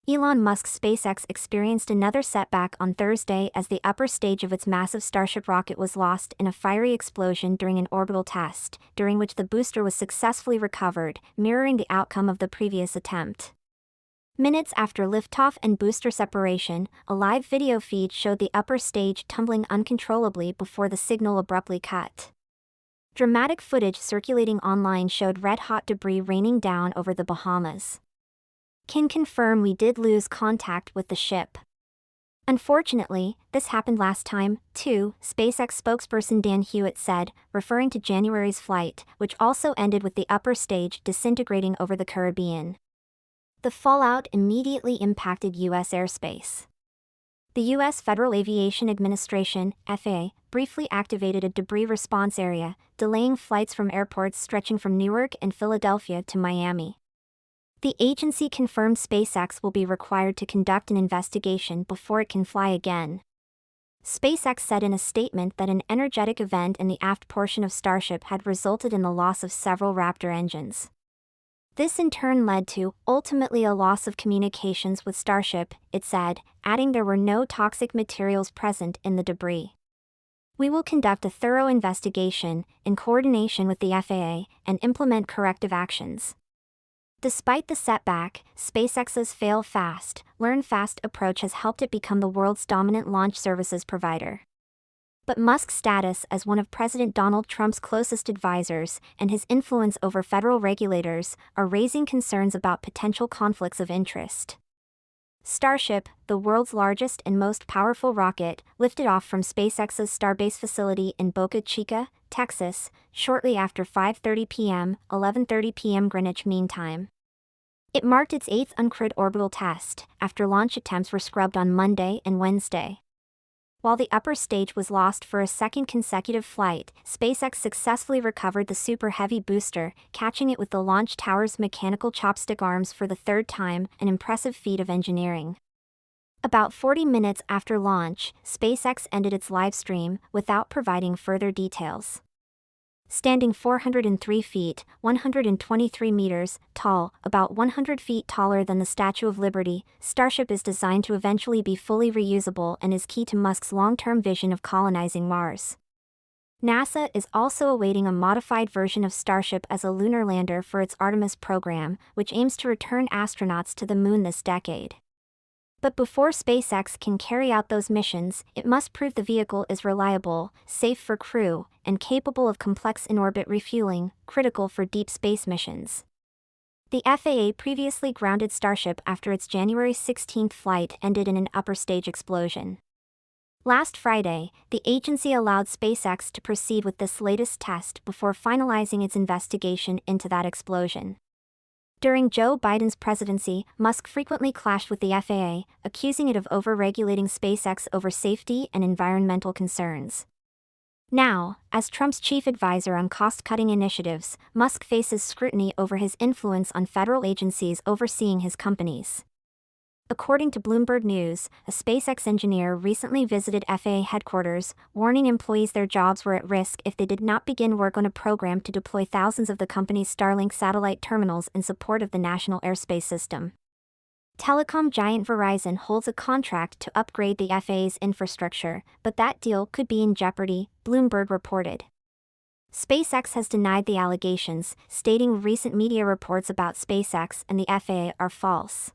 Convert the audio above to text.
Elon Musk's SpaceX experienced another setback on Thursday as the upper stage of its massive Starship rocket was lost in a fiery explosion during an orbital test, during which the booster was successfully recovered, mirroring the outcome of the previous attempt. Minutes after liftoff and booster separation, a live video feed showed the upper stage tumbling uncontrollably before the signal abruptly cut. Dramatic footage circulating online showed red-hot debris raining down over the Bahamas. "Can confirm we did lose contact with the ship. Unfortunately, this happened last time, too," SpaceX spokesperson Dan Hewitt said, referring to January's flight, which also ended with the upper stage disintegrating over the Caribbean. The fallout immediately impacted U.S. airspace. The U.S. Federal Aviation Administration, FAA, briefly activated a debris response area, delaying flights from airports stretching from Newark and Philadelphia to Miami. The agency confirmed SpaceX will be required to conduct an investigation before it can fly again. SpaceX said in a statement that an energetic event in the aft portion of Starship had resulted in the loss of several Raptor engines. This in turn led to, ultimately, a loss of communications with Starship, it said, adding there were no toxic materials present in the debris. "We will conduct a thorough investigation, in coordination with the FAA, and implement corrective actions." Despite the setback, SpaceX's fail fast, learn fast approach has helped it become the world's dominant launch services provider. But Musk's status as one of President Donald Trump's closest advisors and his influence over federal regulators are raising concerns about potential conflicts of interest. Starship, the world's largest and most powerful rocket, lifted off from SpaceX's Starbase facility in Boca Chica, Texas, shortly after 5:30 p.m., 11:30 p.m. Greenwich Mean Time. It marked its 8th uncrewed orbital test, after launch attempts were scrubbed on Monday and Wednesday. While the upper stage was lost for a second consecutive flight, SpaceX successfully recovered the Super Heavy booster, catching it with the launch tower's mechanical chopstick arms for the third time, an impressive feat of engineering. About 40 minutes after launch, SpaceX ended its live stream, without providing further details. Standing 403 feet, 123 meters, tall, about 100 feet taller than the Statue of Liberty, Starship is designed to eventually be fully reusable and is key to Musk's long-term vision of colonizing Mars. NASA is also awaiting a modified version of Starship as a lunar lander for its Artemis program, which aims to return astronauts to the Moon this decade. But before SpaceX can carry out those missions, it must prove the vehicle is reliable, safe for crew, and capable of complex in-orbit refueling, critical for deep space missions. The FAA previously grounded Starship after its January 16 flight ended in an upper stage explosion. Last Friday, the agency allowed SpaceX to proceed with this latest test before finalizing its investigation into that explosion. During Joe Biden's presidency, Musk frequently clashed with the FAA, accusing it of over-regulating SpaceX over safety and environmental concerns. Now, as Trump's chief advisor on cost-cutting initiatives, Musk faces scrutiny over his influence on federal agencies overseeing his companies. According to Bloomberg News, a SpaceX engineer recently visited FAA headquarters, warning employees their jobs were at risk if they did not begin work on a program to deploy thousands of the company's Starlink satellite terminals in support of the national airspace system. Telecom giant Verizon holds a contract to upgrade the FAA's infrastructure, but that deal could be in jeopardy, Bloomberg reported. SpaceX has denied the allegations, stating recent media reports about SpaceX and the FAA are false.